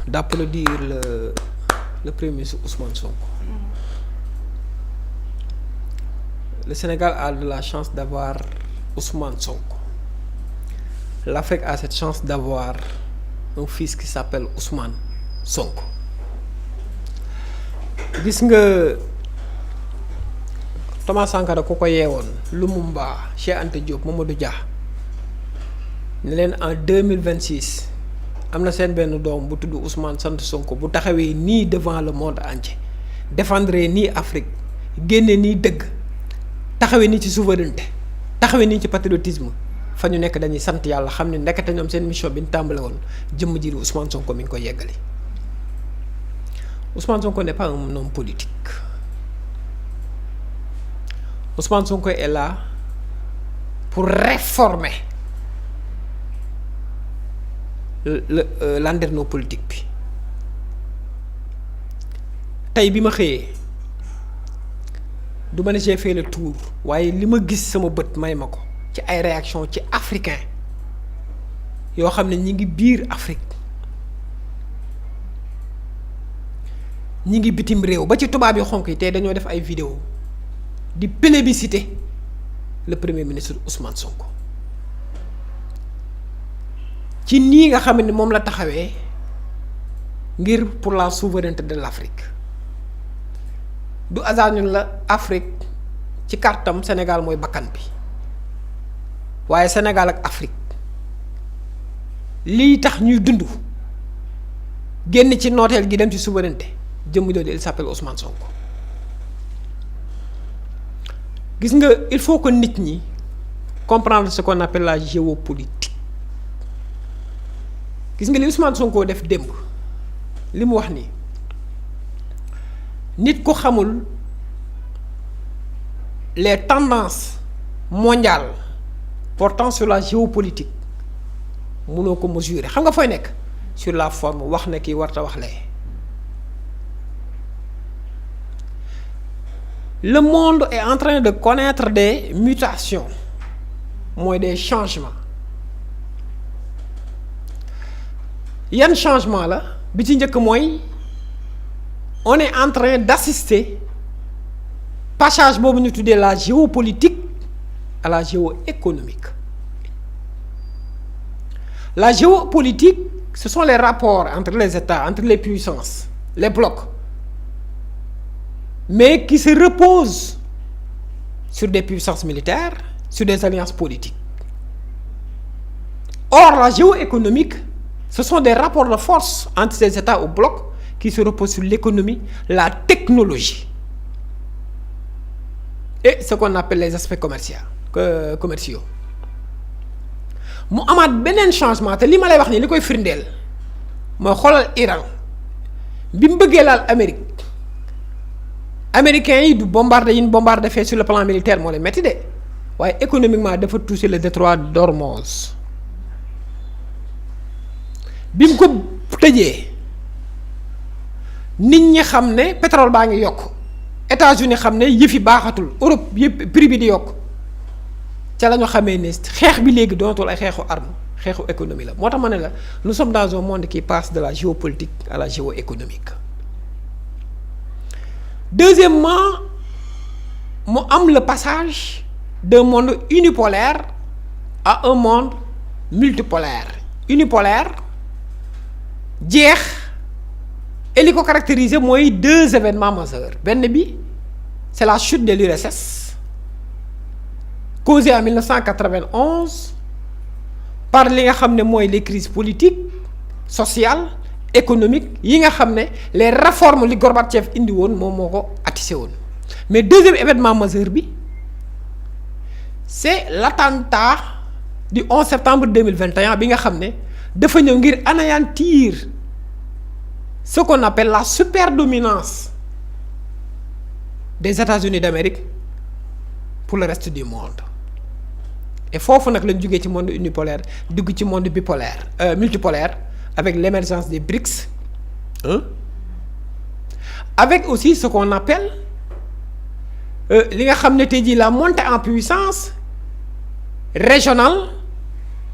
d'applaudir le Premier ministre Ousmane Sonko. Le Sénégal a de la chance d'avoir Ousmane Sonko. L'Afrique a cette chance d'avoir un fils qui s'appelle Ousmane Sonko. Gis nga Thomas Sankara ku ko yeewoon Lumumba, Cheikh Anta Diop, Mamadou Dia ne leen en 2026 am na seen benn doom bu tudd Ousmane sant Sonko bu taxawee nii devant le monde entier défendre nii Afrique génne nii dëgg taxawee nii ci souveraineté taxawee nii ci patriotisme fa ñu nekk dañuy sant yàlla xam ne ndekete ñoom seen mission bi ñu tàmbale woon jëmm ji Ousmane Sonko mi ngi koy yeggali. Ousmane Sonko n'est pas un homme politique. Ousmane Sonko est là pour réformer landerneau politique bi. Tey bi ma xëyee du ma ne j'ai fait le tour waaye li ma gis sama bët may ma ko ci ay réaction ci africain yoo xam ne ñi ngi biir Afrique ñi ngi bitim réew ba ci tubaab yi xonk yi tey dañoo def ay vidéo di plébisciter le premier ministre Ousmane Sonko ci nii nga xam ne moom la taxawee ngir pour la souveraineté de l'Afrique du hasard ñun la Afrique ci kartam Sénégal mooy bakkan bi waaye Sénégal ak Afrique lii tax ñuy dund génn ci nooteel gi dem ci souveraineté jëmm jooju il s'appelle Ousmane Sonko. Gis nga il faut que nit ñi comprendre ce qu'on appelle la géopolitique. Gis nga li Ousmane Sonko def démb li mu wax ni nit ku xamul les tendances mondiales portant sur la géopolitique mënoo ko mesurer xam nga fooy nekk sur la forme wax na kii warta wax lee. Le monde est en train de connaître des mutations, des changements. Yan changement là bi ci njëkk mooy on est en train d'assister passage boobu ñu tuddee la géopolitique à la géoéconomique. La géopolitique, ce sont les rapports entre les États, entre les puissances, les blocs, mais qui se reposent sur des puissances militaires, sur des alliances politiques. Or, la géoéconomique, ce sont des rapports de force entre ces États ou blocs qui se reposent sur l'économie, la technologie et ce qu'on appelle les aspects commerciaux. mu amaat beneen changement te li ma lay wax nii li koy firndeel mooy xoolal Iran bi mu bëggee laal Amérique américains yi du bombardé yi ñu bombardé fait sur le plan militaire moo leen metti de waaye économiquement dafa toucher le détroit d'Ormuz bi mu ko tëjee nit ñi xam ne pétrole baa ngi yokk États-Unis xam ne yëfi baaxatul Europe yëpp prix bi di yokk ca la ñu xamee ne xeex bi léegi doonatul ay xeexu arme xeexu économie la moo tax ma ne la nous sommes dans un monde qui passe de la géopolitique à la géoéconomique. Deuxièmement mu am le passage d'un monde unipolaire à un monde multipolaire. Unipolaire jeex et li ko caractériser mooy deux événements majeurs benn bi c'est la chute de l'URSS causée en 1991 par li nga xam ne mooy les crises politiques sociales économiques yi nga xam ne les réformes li Gorbatchev indi woon moom moo ko attissé woon mais deuxième événement majeur bi c'est l'attentat du 11 septembre 2021 bi nga xam ne dafa ñëw ngir anéantir ce qu'on appelle la superdominance des États-Unis d'Amérique pour le reste du monde et foofu nag lañ jógee ci monde unipolaire dugg ci monde bipolaire multipolaire avec l'émergence des BRICS avec aussi ce qu'on appelle li nga xam ne tey jii la montée en puissance régionale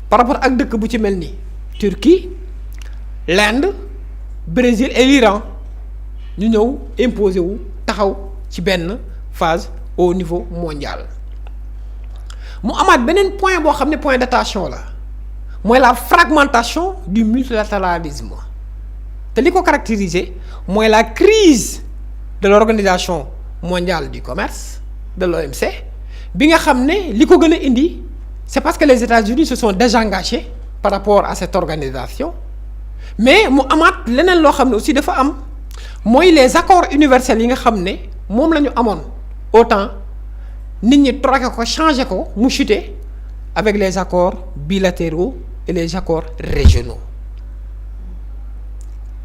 par rapport ak dëkk bu ci mel ni Turquie l'Inde Brésil et l'Iran ñu ñëw imposer wu taxaw ci benn phase au niveau mondial. mu amaat beneen point boo xam ne point d'attention la mooy la fragmentation du multilatéralisme te li ko caractériser mooy la crise de l'organisation mondiale du commerce de l'OMC bi nga xam ne li ko gën a indi c'est parce que les États-Unis se sont désengagés par rapport à cette organisation mais mu amaat leneen loo xam ne aussi dafa am mooy les accords universels yi nga xam ne moom la ñu amoon autant nit ñi troqué ko changé ko mu chuté avec les accords bilatéraux et les accords régionaux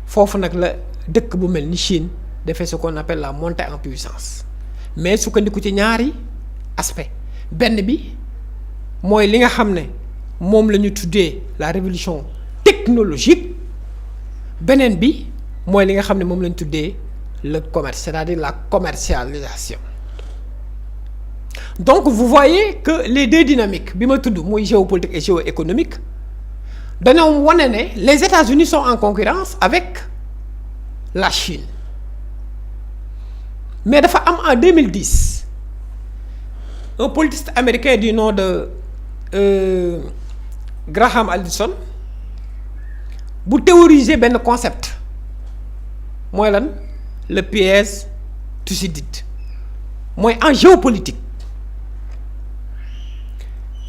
foofu nag la dëkk bu mel ni Chine defee ce qu'on appelle la montée en puissance mais sukkandiku ci ñaari aspect benn bi mooy li nga xam ne moom la ñu tuddee la révolution technologique beneen bi mooy li nga xam ne moom la ñu tuddee le commerce c'est-à-dire la commercialisation. Donc vous voyez que les deux dynamiques bi ma tudd muy géopolitique et géoéconomique dañoo wane ne les États-Unis sont en concurrence avec la Chine mais dafa am en 2010 un politiste américain du nom de Graham Allison bu théoriser benn concept mooy lan le piège Thucydide mooy en géopolitique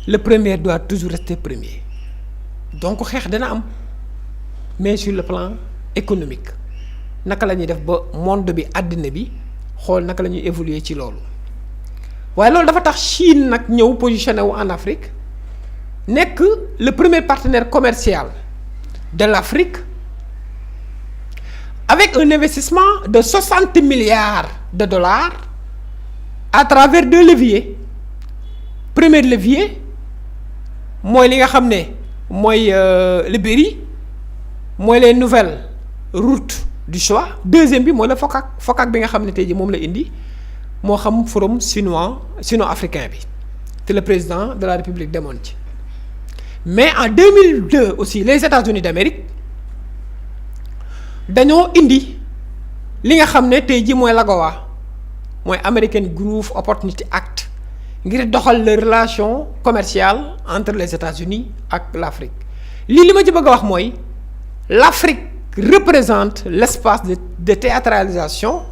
le premier doit toujours rester premier donc xeex dana am mais sur le plan économique naka la ñuy def ba monde bi àddina bi xool naka la ñuy évoluer ci loolu waaye loolu dafa tax Chine nag ñëw positionné wu en Afrique nekk le premier partenaire commercial de l'Afrique avec un investissement de 60 milliards de dollars à travers deux leviers premier levier mooy li nga xam ne mooy le Berry mooy les nouvelles routes du choix deuxième bi mooy la FOCAC bi nga xam ne tey jii moom la indi moo xam forum sino-africain bi te le président de la République demoon ci mais en 2002 aussi les États-Unis d'Amérique dañoo indi li nga xam ne tey jii mooy l'AGOA mooy American Growth Opportunity Act ngir doxal la relation commerciale entre les États-Unis ak l'Afrique li ma ci bëgg a wax mooy l'Afrique représente l'espace de théâtralisation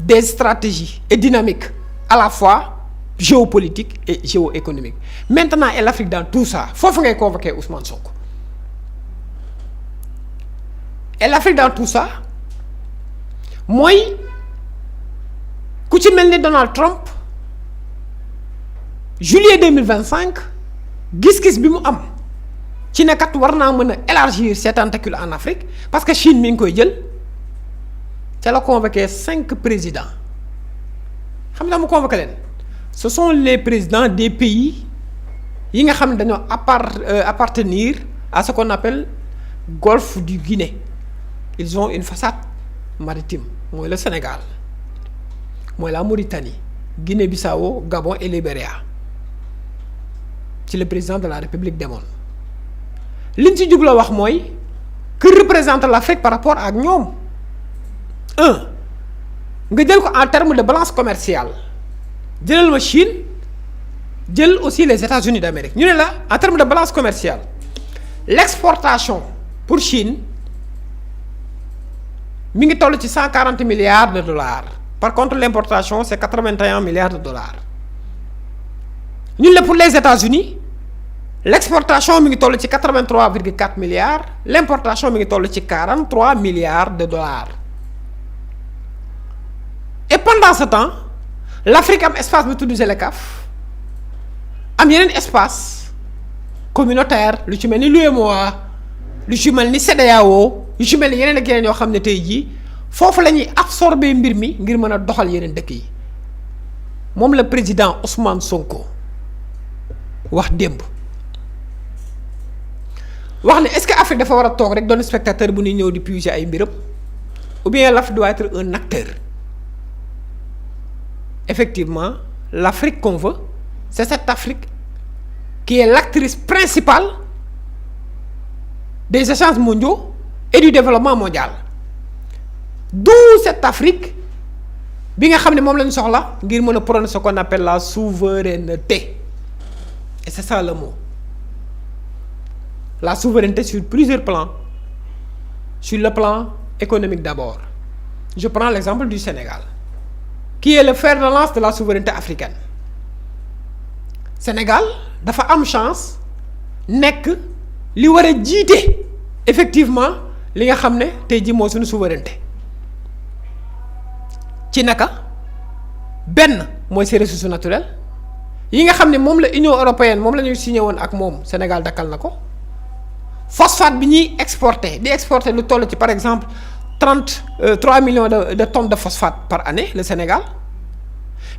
des stratégies et dynamiques à la fois géopolitiques et géoéconomiques maintenant et l'Afrique dans tout ça foofu ngay convoquer Ousmane Sonko et l'Afrique dans tout ça mooy ku ci mel ni Donald Trump juillet 2025 gis-gis bi mu am ci ne kat war naa mën a élargir ses tentacules en Afrique parce que Chine mi ngi koy jël ca la convoqué 5 présidents xam nga mu convoqué leen ce sont les présidents des pays yi nga xam ne dañoo appartenir à ce qu'on appelle golfe du Guinée ils ont une façade maritime mooy le Sénégal mooy la Mauritanie Guinée-Bissau Gabon et Libéria ci le président de la République demoon liñ ci jubloo wax mooy que représente l'Afrique par rapport ak ñoom nga jël ko en termes de balance commerciale jëlal ma Chine jël aussi les États-Unis d'Amérique ñu ne la en termes de balance commerciale l'exportation pour Chine mi ngi toll ci 140 milliards de dollars par contre l'importation c'est 81 milliards de dollars ñun la pour les États-Unis l'exportation mi ngi toll ci 83,4 milliards l'importation mi ngi toll ci 43 milliards de dollars et pendant ce temps l'Afrique am espace bi tudd ZLECAf am yeneen espace communautaire lu ci mel ni l'UEMOA lu ci mel ni CEDEAO lu ci mel ni yeneen ak yeneen yoo xam ne tey jii foofu la ñuy absorber mbir mi ngir mën a doxal yeneen dëkk yi moom la président Ousmane Sonko wax démb wax ne est-ce que Afrique dafa war a toog rek doon spectateur bu ñuy ñëw di puiser ay mbiram ou bien l'Afrique doit être un acteur effectivement l'Afrique qu'on veut c'est cette Afrique qui est l'actrice principale des échanges mondiaux et du développement mondial. D'où cette Afrique bi nga xam ne moom lañ soxla ngir mën a prôner ce qu'on appelle la souveraineté. Et c'est ça le mot. La souveraineté sur plusieurs plans. Sur le plan économique d'abord. Je prends l'exemple du Sénégal, qui est le fer de lance de la souveraineté africaine. Sénégal dafa am chance nekk li war a jiite effectivement li nga xam ne tey jii moo suñu souveraineté. Ci naka benn mooy ses ressources naturelles yi nga xam ne moom la Union européenne moom la ñuy signé woon ak moom Sénégal dakkal na ko. Phosphate bi ñuy exporté di exporté lu toll ci par exemple 3 millions de tonnes de phosphate par année le Sénégal,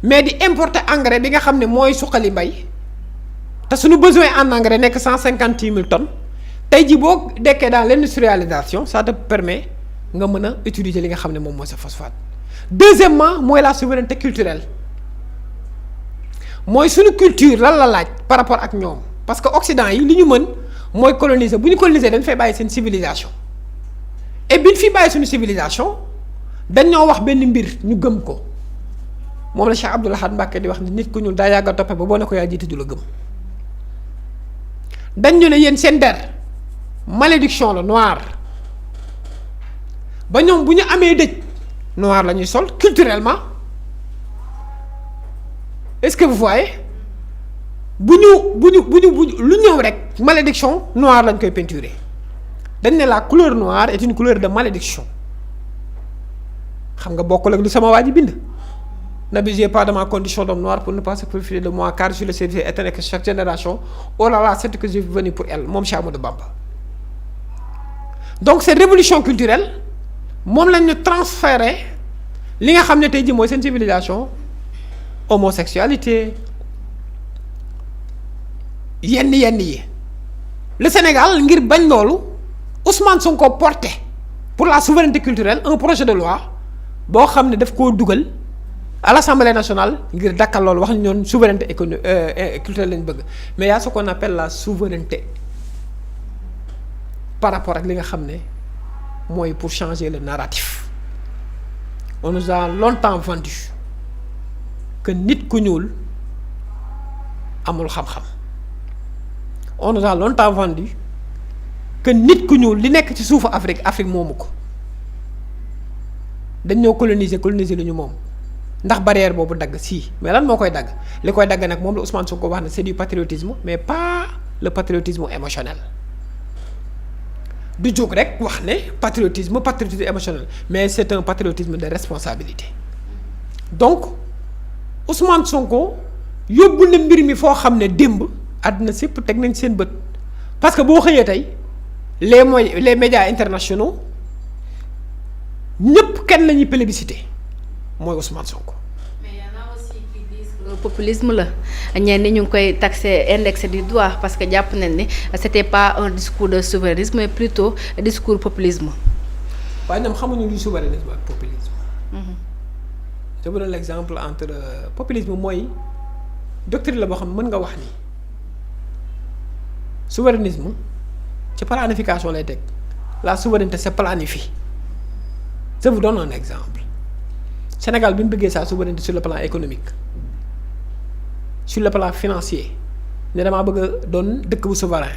mais di importer engrais bi nga xam ne mooy suqali mbay te suñu besoin en engrais nekk 158 000 tonnes tey jii boo dekkee dans l'industrialisation ça te permet nga mën a utiliser li nga xam ne moom mooy sa phosphate. Deuxièmement mooy la souveraineté culturelle mooy suñu culture lan la laaj par rapport ak ñoom parce que Occident yi li ñu mën mooy coloniser bu ñu coloniser dañ fay bàyyi seen civilisation et bi ñu fi bàyyi suñu civilisation dañ ñoo wax benn mbir ñu gëm ko moom la Cheikh Abdoul Ahad Mbacké di wax ni nit ku ñuul daa yàgg a toppe ba boo ne ko yaa jiite du la gëm. dañ ñu ne yéen seen der malédiction la noir ba ñoom bu ñu amee dëj noir la ñuy sol culturellement est-ce que vous voyez bu ñu lu ñëw rek malédiction noire lañ koy peinturer dañ ne la couleur noire est une couleur de malédiction xam nga bokkul ak lu sama waa ji bind. N'abusez pas de ma condition d'homme noir pour ne pas se profiter de moi car je suis le service éternel que chaque génération oh là là c'est que je suis venu pour elle moom Cheikh Ahmadou Bamba. Donc cette révolution culturelle moom lañ ñu transférer li nga xam ne tey jii mooy seen civilisation homosexualité yenn yi le Sénégal ngir bañ loolu Ousmane Sonko porté pour la souveraineté culturelle un projet de loi boo xam ne daf koo dugal à l'Assemblée nationale ngir dakkal loolu wax ñu ñoon souveraineté culturelle lañ bëgg mais y a ce qu'on appelle la souveraineté par rapport ak li nga xam ne mooy pour changer le narratif. On nous a longtemps vendu que nit ku ñuul amul xam-xam. On nous a longtemps vendu que nit ku ñuul li nekk ci suufu Afrique moomu ko dañ ñoo coloniser lu ñu moom ndax barrière boobu dagg si mais lan moo koy dagg li koy dagg nag moom la Ousmane Sonko wax ne c'est du patriotisme mais pas le patriotisme émotionnel du jóg rek wax ne patriotisme émotionnel mais c'est un patriotisme de responsabilité. Donc Ousmane Sonko yóbbu na mbir mi foo xam ne démb àddina sépp teg nañ seen bët parce que boo xëyee tey les médias internationaux ñëpp kenn la ñuy plébiscité mooy Ousmane Sonko. Mais y en a aussi qui disent que populisme la ñenn ñu ngi koy taxé indexé du doigt parce que jàpp nañ ni c'était pas un discours de souverainisme mais plutôt discours populisme. waaye ñoom xamuñu luy souverainisme ak populisme. Je vous donne l'exemple entre populisme mooy doctrine la boo xam ne mën nga wax ni souverainisme ci planification lay teg la souveraineté c'est planifié. Je vous donne un exemple. Sénégal bi mu bëggee sa souveraineté sur le plan économique sur le plan financier ne damaa bëgg a doon dëkk bu souverain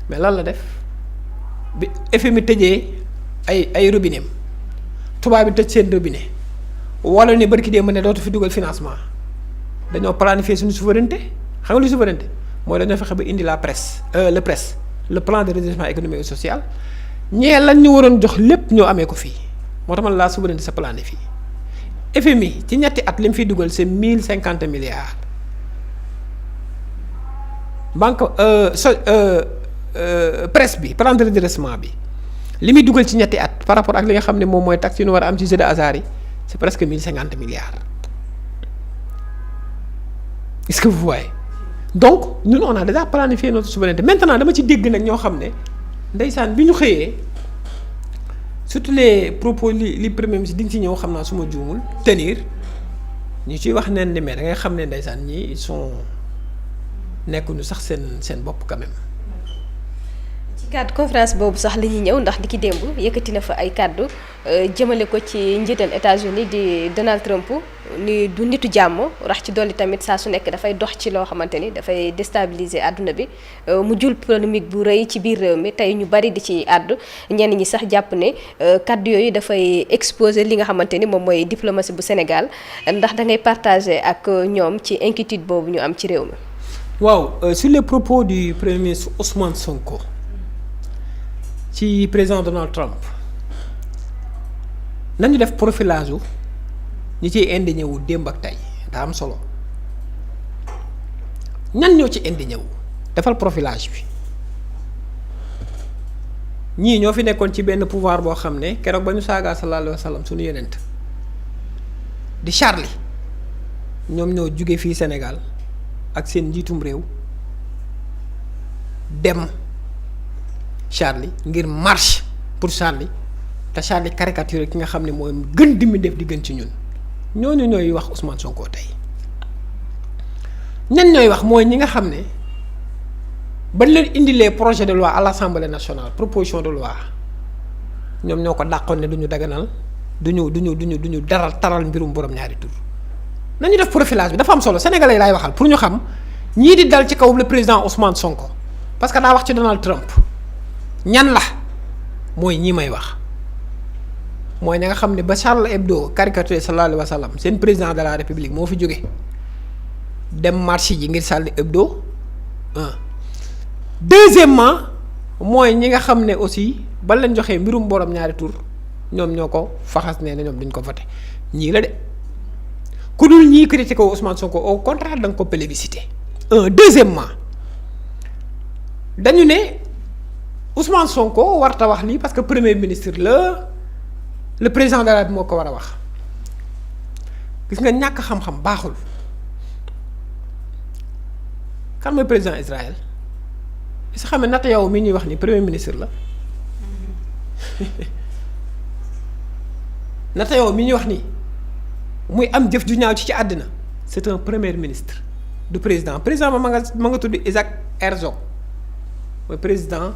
mais lan la def bi FMI tëjee ay robinet tubaab bi tëj seen robinet wala ne barki dee mën ne dootu fi dugal financement dañoo planifier suñu souveraineté xam nga lu souveraineté mooy dañoo fexe ba indi la presse le plan de redressement économique et social ñee lan ñu waroon jox lépp ñoo amee ko fii moo tax man la souveraineté sa planifié FMI ci ñetti at li mu fiy dugal c'est 1050 milliards banque presse bi plan de redressement bi li muy dugal ci ñetti at par rapport ak li nga xam ne moom mooy taxe yu ñu war a am ci jeu de hasard yi c'est presque 1050 milliards est-ce que vous voyez donc ñun on a déjà planifié notre souveraineté maintenant dama ci dégg nag ñoo xam ne ndeysaan bi ñu xëyee surtout les propos li premier ministre di nga ci ñëw xam naa su ma juumul tenir ñu ciy wax neen ni mais da ngay xam ne ndeysaan ñi ils sont nekkuñu sax seen bopp quand même. cadre conférence boobu sax la ñuy ñëw ndax li ki démb yëkkati na fa ay kàddu jëmale ko ci njiital États-Unis di Donald Trump ni du nitu jàmm rax ci dolli tamit saa su nekk dafay dox ci loo xamante ni dafay déstabiliser àdduna bi mu jul polémique bu rëy ci biir réew mi tey ñu bari di ci àddu ñenn ñi sax jàpp ne kàddu yooyu dafay exposer li nga xamante ni moom mooy diplomatie bu Sénégal ndax da ngay partager ak ñoom ci inquiétude boobu ñu am ci réew mi. waaw sur les propos du premier ministre Ousmane Sonko. ci président Donald Trump nañu def profilage wu ñi ciy indigné wu démb ak tey daa am solo ñan ñoo ci indigné wu defal profilage bi ñii ñoo fi nekkoon ci benn pouvoir boo xam ne keroog ba ñu saagaa sallallahu alayhi wa sallam suñu yenent di Charlie ñoom ñoo jóge fii Sénégal ak seen njiitum réew dem Charlie ngir marche pour Charlie te Charlie caricature ki nga xam ne mooy gën di mi def di gën ci ñun ñooñu ñooy wax Ousmane Sonko tey ñan ñooy wax mooy ñi nga xam ne bañ leen indilee projet de loi à l'Assemblée nationale proposition de loi ñoom ñoo ko dàqoon ne du ñu daganal du ñu daral taral mbirum borom ñaari tur nañu def profilage bi dafa am solo sénégalais laay waxal pour ñu xam ñii di dal ci kaw le président Ousmane Sonko parce que daa wax ci Donald Trump. ñan la mooy ñi may wax mooy ña nga xam ne ba Charlie Hebdo caricature sallallahu alayhi wa sallam seen président de la république moo fi jóge dem marché ji ngir Charlie Hebdo deuxièmement mooy ñi nga xam ne aussi ba leen joxee mbirum borom ñaari tur ñoom ñoo ko faxas ne ñoom duñ ko voté ñii la de ku dul ñii critiqué ko Ousmane Sonko au contraire da nga ko plébiscité deuxièmement dañu ne Ousmane Sonko warta wax lii parce que premier ministre le président de la République moo ko war a wax gis nga ñàkk xam-xam baaxul kan mooy président Israël est-ce que xam ne Netanyahu mi ñuy wax ni premier ministre la Netanyahu mi ñuy wax ni muy am jëf ju ñaaw ci àddina c'est un premier ministre du président ba ma nga tudd Isaac Herzog mooy président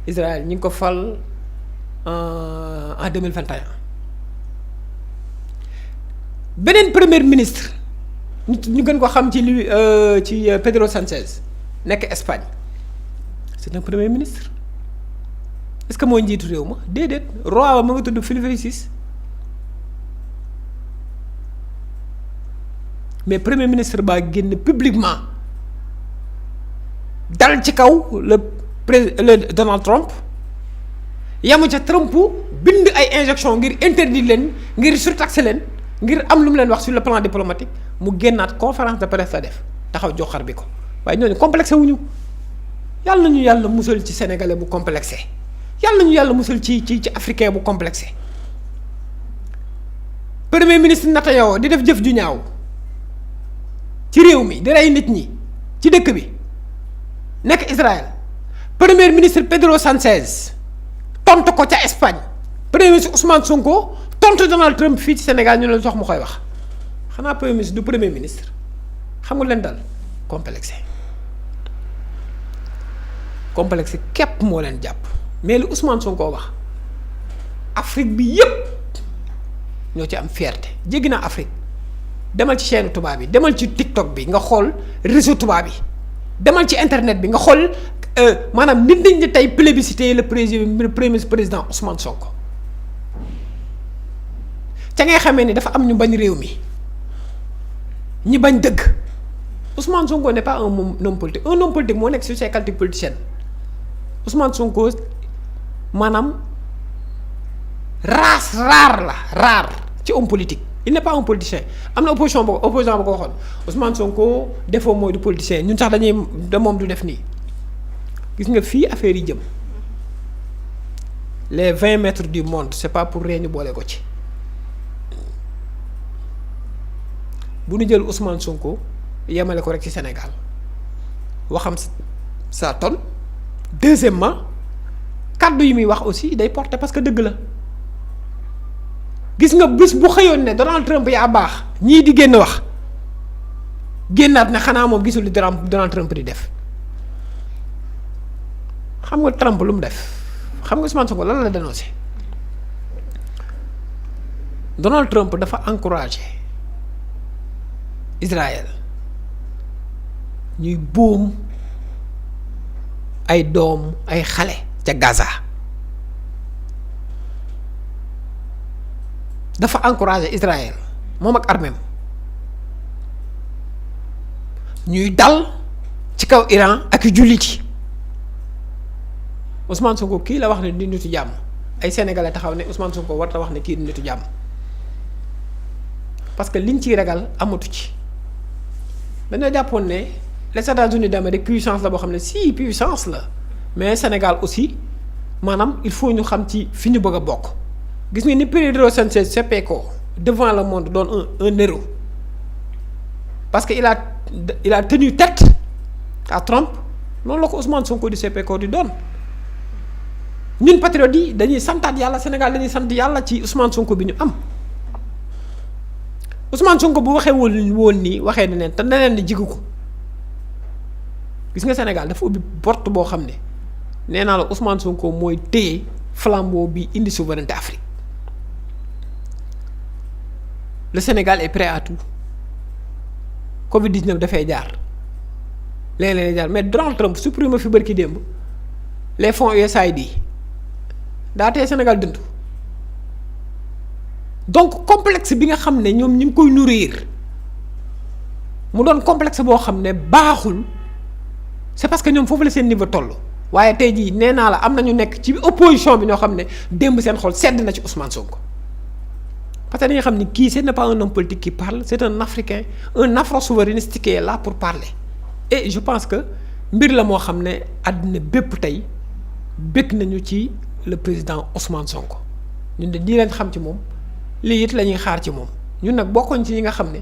Israël ñu ngi ko fal en 2021 beneen premier ministre ñu gën ko xam ci Pedro Sánchez nekk Espagne c'est un premier ministre est-ce que mooy njiitu réew ma déedéet roi ba ma nga tudd Filipe VI mais premier ministre baa génn publiquement dal ci kaw le Donald Trump yamu ca Trump bind ay injonction ngir interdire leen ngir surtaxer leen ngir am lu mu leen wax sur le plan diplomatique mu génnaat conférence de presse la def taxaw joxar bi ko waaye ñooñu complexé wuñu yàlla nañu yàlla musal ci sénégalais bu complexé yàlla nañu yàlla musal ci africain bu complexé premier ministre Netanyahu di def jëf ju ñaaw ci réew mi di rey nit ñi ci dëkk bi nekk Israël premier ministre Pedro Sánchez tontu ko ca Espagne premier ministre Ousmane Sonko tontu Donald Trump fii ci Sénégal ñu leen sox mu koy wax xanaa premier ministre du premier ministre xam nga leen dal complexe képp moo leen jàpp mais lu Ousmane Sonko wax Afrique bi yépp ñoo ci am fierté jéggi naa Afrique demal ci chaîne tubaab bi demal ci TikTok bi nga xool réseau tubaab bi demal ci internet bi nga xool maanaam nit ñi di tey plébiscité le président Ousmane Sonko ca ngay xamee ni dafa am ñu bañ réew mi ñi bañ dëgg Ousmane Sonko n'est pas un homme politique moo nekk sur ses calculs politiciens Ousmane Sonko maanaam race rare ci homme politique il n'est pas un politicien am na opposant ba ko waxoon Ousmane Sonko defoo mooy du politicien ñun sax moom du def nii gis nga fii affaire yi jëm les 20 mètres du monde c'est pas pour rien ñu boole ko ci bu ñu jël Ousmane Sonko yemale ko rek ci Sénégal waxam sa tonne deuxièmement kàddu yi muy wax aussi day porter parce que dëgg la gis nga bis bu xëyoon ne Donald Trump yaa baax ñii di génn wax génnaat ne xanaa moom gisul li Donald Trump di def xam nga Trump lu mu def xam nga Ousmane Sonko lan la dénoncé Donald Trump dafa encouragé Israël ñuy boom ay doom ay xale ca Gaza dafa encouragé Israël moom ak arméem ñuy dal ci kaw Iran ak jullit yi Ousmane Sonko kii la wax ne di nitu jàmm ay sénégalais taxaw ne Ousmane Sonko warta wax ne kii di nitu jàmm parce que liñ ciy ragal amatu ci dañoo jàppoon ne les États-Unis d'Amérique puissance la boo xam ne si puissance la mais Sénégal aussi maanaam il faut ñu xam ci fi ñu bëgg a bokk gis nga ni Pedro Sánchez seppeekoo devant le monde doon un héros parce que il a tenu tête à Trump noonu la ko Ousmane Sonko di seppeekoo di doon ñun patriotes yi dañuy santaat yàlla Sénégal dañuy sant yàlla ci Ousmane Sonko bi ñu am Ousmane Sonko bu waxee woon nii waxee ne te neneen ni jigu ko gis nga Sénégal dafa ubbi porte boo xam ne nee naa la Ousmane Sonko mooy téye flambeau bi indi souveraineté Afrique le Sénégal est prêt à tout Covid-19 dafay jaar léeg-léeg jaar mais Donald Trump supprimé fi bërki démb les fonds USAID daa tee Sénégal dund donc complexe bi nga xam ne ñoom ñu ngi koy nourrir mu doon complexe boo xam ne baaxul c'est parce que ñoom foofu la seen niveau toll waaye tey jii nee naa la am na ñu nekk ci opposition bi ñoo xam ne démb seen xol sedd na ci Ousmane Sonko parce que dañuy xam ni kii ce n'est pas un homme politique qui parle c'est un Africain un afro-souverainiste qui est là pour parler et je pense que mbir la moo xam ne àddina bépp tey bëgg nañu ci le président Ousmane Sonko ñun de lii leen xam ci moom lii it la ñuy xaar ci moom ñun nag bokkoon ci ñi nga xam ne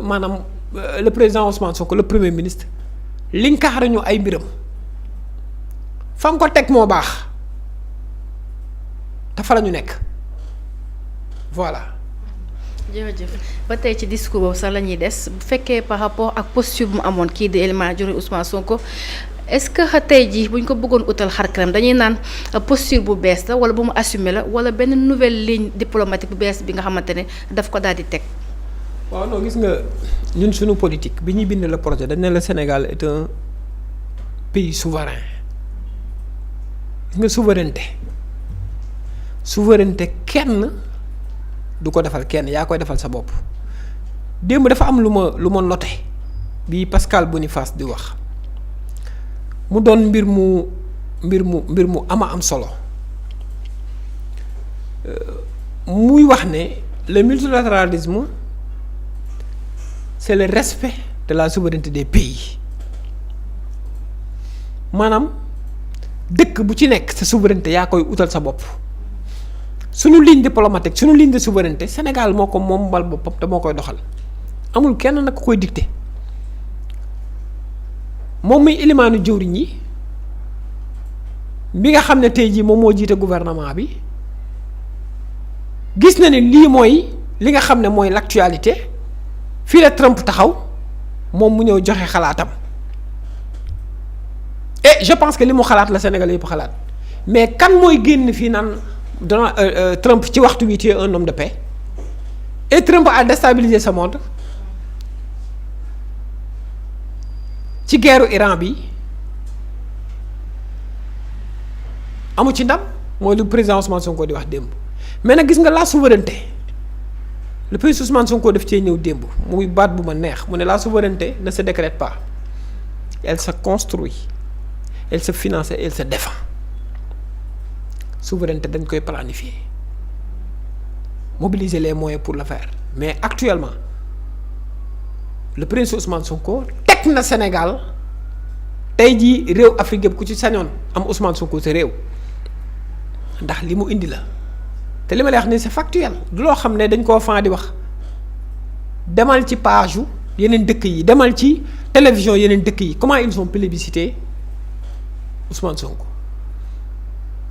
maanaam le président Ousmane Sonko le premier ministre liñ ñu ay mbiram fam ko teg moo baax te fa la ñu nekk voilà. jërëjëf ba tey ci discours boobu sax la ñuy des bu fekkee par rapport ak posture bu mu amoon kii di El Madiori Ousmane Sonko est-ce que tey jii bu ñu ko bëggoon utal xar kanam dañuy naan posture bu bees la wala bu mu assumer la wala benn nouvelle ligne diplomatique bu bees bi nga xamante ne daf ko daal di teg. waaw non gis nga ñun suñu politique bi ñuy bind le projet dañ ne le Sénégal est un pays souverain gis nga souveraineté kenn du ko defal kenn yaa koy defal sa bopp démb dafa am lu ma noté bi Pascal Boniface di wax mu doon mbir mu ama am solo muy wax ne le multilatéralisme c'est le respect de la souveraineté des pays maanaam dëkk bu ci nekk sa souveraineté yaa koy utal sa bopp suñu ligne diplomatique suñu ligne de souveraineté Sénégal moo ko moom mbal boppam te moo koy doxal amul kenn nag koy dicté moom muy ilimaanu jëwriñ yi bi nga xam ne tey jii moom moo jiite gouvernement bi gis na ne lii mooy li nga xam ne mooy l'actualité fii la Trump taxaw moom mu ñëw joxe xalaatam et je pense que li mu xalaat la Sénégal yëpp xalaat mais kan mooy génn fii naan Trump ci waxtu wi tu es un homme de paix et Trump a déstabilisé ce monde ci guerru Iran bi amu ci ndam mooy lu président Ousmane Sonko di wax démb mais nag gis nga la souveraineté le président Ousmane Sonko daf cee ñëw démb muy baat bu ma neex mu ne la souveraineté ne se décrète pas elle se construit elle se finance et elle se défend souveraineté dañ koy planifier mobiliser les moyens pour le faire mais actuellement le président Ousmane Sonko teg na Sénégal tey jii réew Afrique yëpp ku ci sañoon am Ousmane Sonko sa réew ndax li mu indi la te li ma lay wax ni c'est factuel du loo xam ne dañ koo fan di wax demal ci page yu yeneen dëkk yi demal ci télévision yeneen dëkk yi comment ils ont plébiscité Ousmane Sonko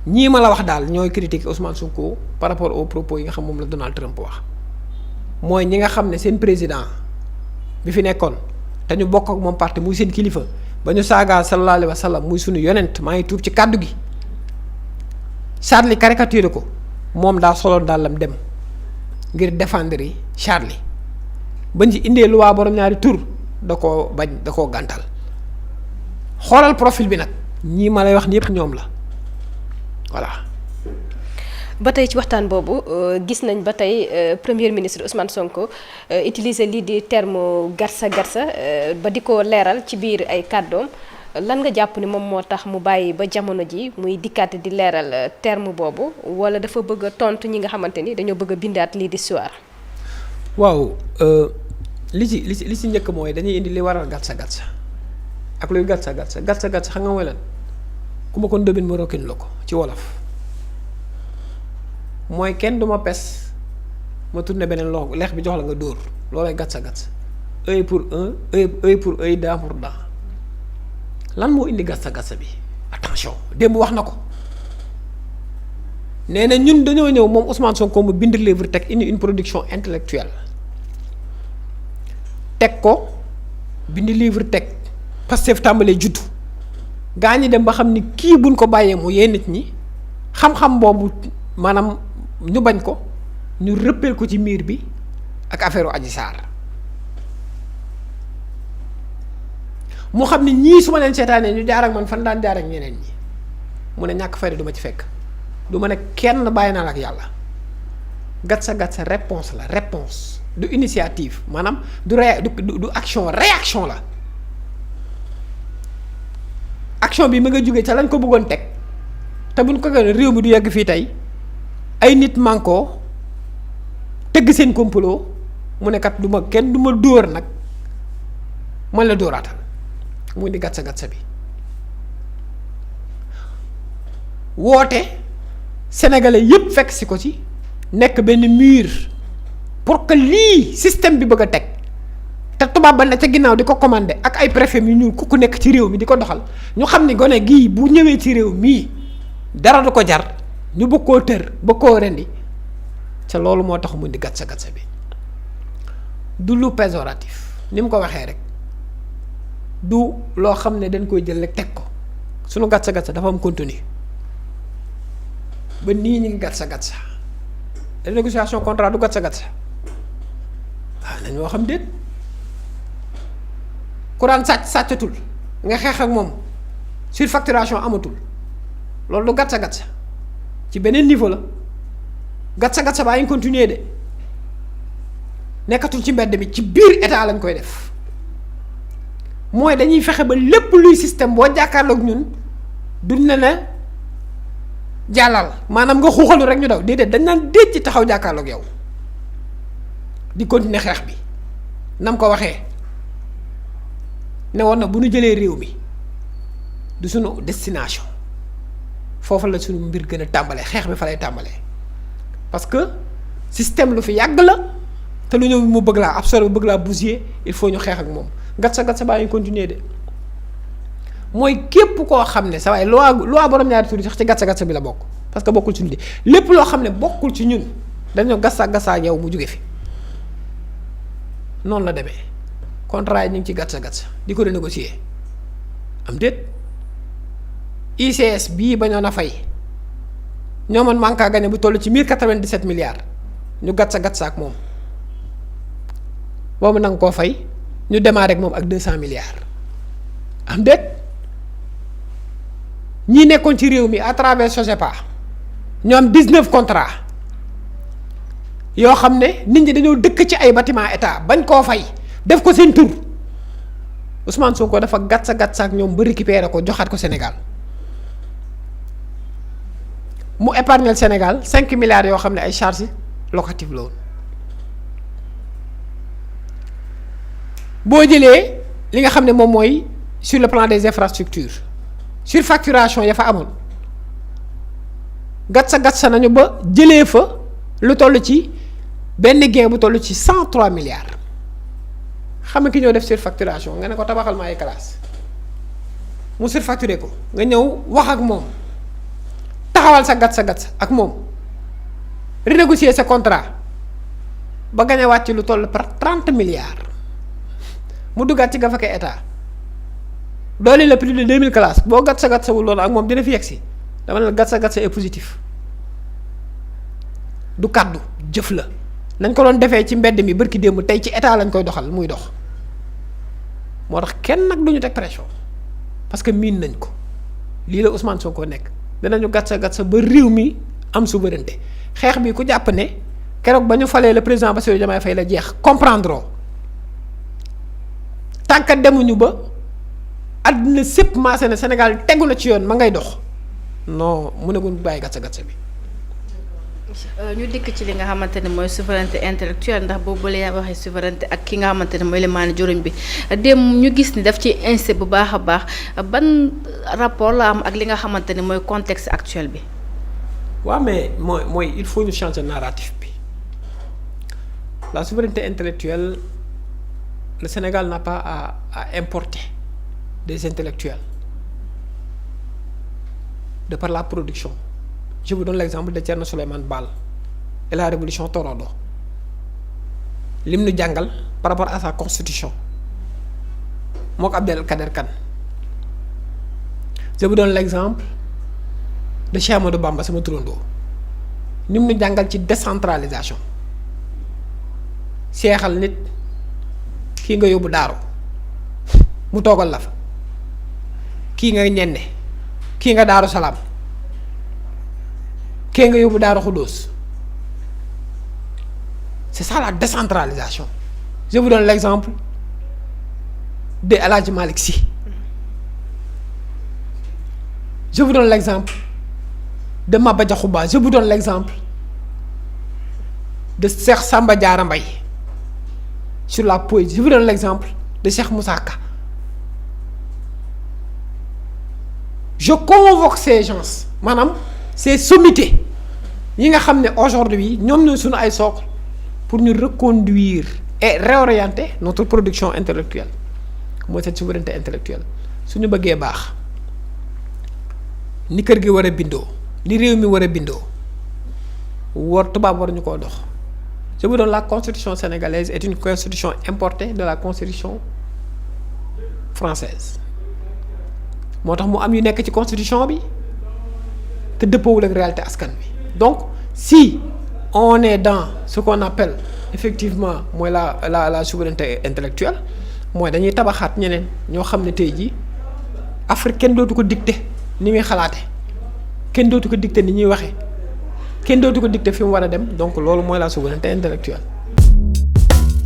ñii ma la wax daal ñooy critiquer Ousmane Sonko par rapport aux propos yi nga xam moom la Donald Trump wax mooy ñi nga xam ne seen président bi fi nekkoon te ñu bokk ak moom parti muy seen kilifa ba ñu saagaa sallallahu alayhi wa sallam muy sunu yonent maa ngi tuub ci kàddu gi Charlie caricature ko moom daa soloon dàllam dem ngir défendre yi Charlie bañ ci indee loi borom ñaari tur da koo bañ da koo gàntal xoolal profil bi nag ñii ma lay wax ni yëpp ñoom la voilà. ba tey ci waxtaan boobu gis nañ ba tey premier ministre Ousmane Sonko utiliser lii di terme garsa ba di ko leeral ci biir ay kàddoom lan nga jàpp ni moom moo tax mu bàyyi ba jamono ji muy dikkaat di leeral terme boobu wala dafa bëgg a tontu ñi nga xamante ni dañoo bëgg a bindaat lii di histoire. waaw li ci njëkk mooy dañuy indi li waral garsa ak luy garsa xam nga mooy lan ku ma ko ndëbin ma rokkin la ko ci wolof. mooy kenn du ma pes ma tourné beneen loxo lex bi jox la nga dóor loolay gatsa œil pour œil dent pour dent lan moo indi gatsa bi attention démb wax na ko nee na ñun dañoo ñëw moom Ousmane Sonko mu bind livre teg indi une production intellectuelle teg ko bind livre teg Pastef tàmbalee juddu gaa ñi dem ba xam ni kii buñ ko bàyyee mu yee nit ñi xam-xam boobu maanaam ñu bañ ko ñu rëppeel ko ci miir bi ak affaire Adji Sarr mu xam ne ñii su ma leen seetaanee ñu jaar ak man fan daan jaar ak ñeneen ñi mu ne ñàkk fayda du ma ci fekk du ma ne kenn bàyyi naa la ak yàlla gatsa réponse la réponse du initiative maanaam du action réaction la action bi ma nga jógee ca lañ ko bëggoon teg te buñ ko gën réew mi du yegg fii tey ay nit mànkoo tëgg seen complot mu ne kat du ma kenn du ma dóor nag man la dóoraatal muy di gatsa bi woote sénégalais yépp fekk si ko ci nekk benn mur pour que lii système bi bëgg a teg te tubaab ba ne ca ginnaaw di ko commandé ak ay préfet yu ñuul ku nekk ci réew mi di ko doxal ñu xam ni gone gii bu ñëwee ci réew mii dara du ko jar ñu bëgg koo tër bëgg koo rendi ca loolu moo tax mu di gatsa bi du lu péjoratif ni mu ko waxee rek du loo xam ne dañ koy jël rek teg ko sunu gatsa dafa am contenu ba nii ñu ngi gatsa la négociation contrat du gatsa waaw nañ moo xam déet courant sàccatul nga xeex ak moom surfacturation amatul loolu du gatsa ci beneen niveau la gatsa baa ngi continuer de nekkatul ci mbedd mi ci biir état lañ koy def mooy dañuy fexe ba lépp luy système boo jàkkaarloog ñun duñ ne ne jàllal maanaam nga xuuxalu rek ñu daw déedéet dañ naan déet ci taxaw jàkkaarloog yow di continuer xeex bi nam ko waxee ne woon na bu ñu jëlee réew mi du sunu destination foofu la suñu mbir gën a tàmbalee xeex bi fa lay tàmbalee parce que système lu fi yàgg la te lu ñëw mu bëgg laa absorber bëgg laa bousiller il faut ñu xeex ak moom gatsa baa ngi continuer de mooy képp koo xam ne sa waaye loi borom ñaari tur yi sax ci gatsa bi la bokk parce que bokkul ci ñun de lépp loo xam ne bokkul ci ñun dañoo gatsa yow mu jóge fi noonu la demee contrat yi ñu ngi ci gatsa di ko renégocier am déet ICS bii bañoon a fay ñoo man manque à gagner bu toll ci 1097 milliards ñu gatsa ak moom boobu nanga koo fay ñu démarrer ak moom ak 200 milliards am déet ñi nekkoon ci réew mi à travers SOGEPA ñoo am 19 contrats yoo xam ne nit ñi dañoo dëkk ci ay bâtiment état bañ koo fay def ko seen tur Ousmane Sonko dafa gatsa ak ñoom ba récupérer ko joxaat ko Sénégal mu épargnel Sénégal 5 milliards yoo xam ne ay charges locatives la woon boo jëlee li nga xam ne moom mooy sur le plan des infrastructures surfacturation ya fa amoon gatsa nañu ba jëlee fa lu toll ci benn gain bu toll ci 103 milliards xam nga ki ñoo def surfacturation nga ne ko tabaxal ma ay classe mu surfacturé ko nga ñëw wax ak moom taxawal sa gatsa ak moom renégocier sa contrat ba gañ a wàcc lu toll par 30 milliards mu duggaat ci gafaka état doole la plus de 2000 classes boo gatsa wul loolu ak moom dina fi yegsi dama ne la gatsa est positif du kàddu jëf la nañ ko doon defee ci mbedd mi bërki démb tey ci état lañ koy doxal muy dox moo tax kenn nag duñu teg pression parce que miin nañ ko lii la Ousmane Sonko nekk dinañu gatsa ba réew mi am souveraineté xeex bi ku jàpp ne keroog ba ñu falee le président Bassirou Diomaye Faye la jeex comprendre tant que demuñu ba àdduna sépp maase na Sénégal tegu na ci yoon ma ngay dox non mu ne gun bàyyi gatsa bi. ñu dikk ci li nga xamante ne mooy souveraineté intellectuelle ndax boobu la yaa waxee souveraineté ak ki nga xamante ne mooy Elimane Diourougne bi dem ñu gis ni daf ci insisté bu baax a baax ban rapport la am ak li nga xamante ne mooy contexte actuel bi. waaw mais mooy il faut ñu changer narratif bi la souveraineté intellectuelle le Sénégal n'a pas à importer des intellectuels de par la production. Je vous donne l'exemple de Thierno Souleymane Baal et la révolution Torodo lim nu jàngal par rapport à sa constitution mook Abdelkader Kane. Je vous donne l'exemple de Cheikh Amadou Bamba sama turandoo lim nu jàngal ci décentralisation seexal nit kii nga yóbbu daaru mu toogal la fa kii nga ñenne kii nga daaru salaam kee nga yóbbu Daaru Xudóos c'est ça la décentralisation je vous donne l'exemple de El Hadji Malick Sy je vous donne l'exemple de Maba Diakhou Ba je vous donne l'exemple de Cheikh Samba Diarra Mbaye sur la poésie je vous donne l'exemple de Cheikh Moussa Ka je convoque ces gens maanaam ces sommités yi nga xam ne aujourd'hui ñoom ñooy suñu ay socle pour ñu reconduire et réorienter notre production intellectuelle mooy cette souveraineté intellectuelle suñu bëggee baax ni kër gi war a bindoo ni réew mi war a bindoo tubaab war ñu koo dox je vous donne la constitution sénégalaise est une constitution importée de la constitution française moo tax mu am yu nekk ci constitution bi te dëppoowul ak réalité askan bi donc si on est dans ce qu'on appelle effectivement mooy la souveraineté intellectuelle mooy dañuy tabaxaat ñeneen ñoo xam ne tey jii Afrique kenn dootu ko dicter ni muy xalaate kenn dootu ko dicter ni ñuy waxee kenn dootu ko dicter fi mu war a dem donc loolu mooy la souveraineté intellectuelle.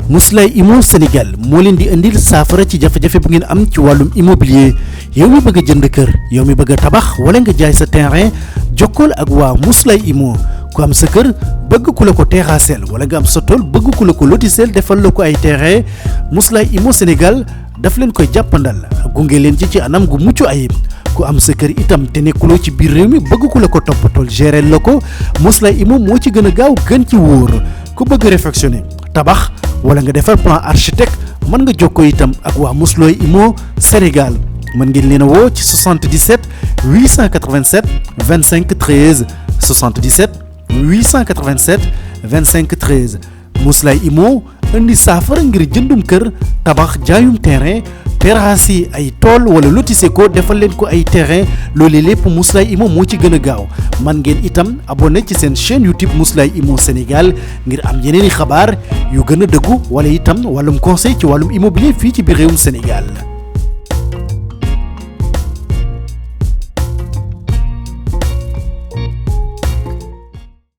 Mously Immo Sénégal moo leen di indil saafara ci jafe-jafe bu ngeen am ci wàllum immobilier yow mi bëgg a jënd kër yow mi bëgg a tabax wala nga jaay sa terrain jokkool ak waa Mously Immo ku am sa kër bëgg ku la ko terrassel wala nga am sa tool bëgg ku la ko lotisel defal la ko ay terrain Mously Immo Sénégal daf leen koy jàppandal gunge leen ci anam gu mucc ayib ku am sa kër itam te nekkuloo ci biir réew mi bëgg ku la ko toppatool gérer la ko Mously Immo moo ci gën a gaaw gën ci wóor ku bëgg réfectionner tabax wala nga defar plan architecte mën nga jokkoo itam ak waa Mously Immo Sénégal mën ngeen leen a woo ci 77 887 25 13 77 887 25 13 Mously Immo indi saafara ngir jëndum kër tabax jaayum terrain terrasse yi ay tool wala lotissé ko defal leen ko ay terrain loolu lépp Mously Immo moo ci gën a gaaw man ngeen itam abonné ci seen chaîne YouTube Mously Immo Sénégal ngir am yeneeni xabaar yu gën a dëggu wala itam wàllum conseil ci wàllum immobilier fii ci biir réewum Sénégal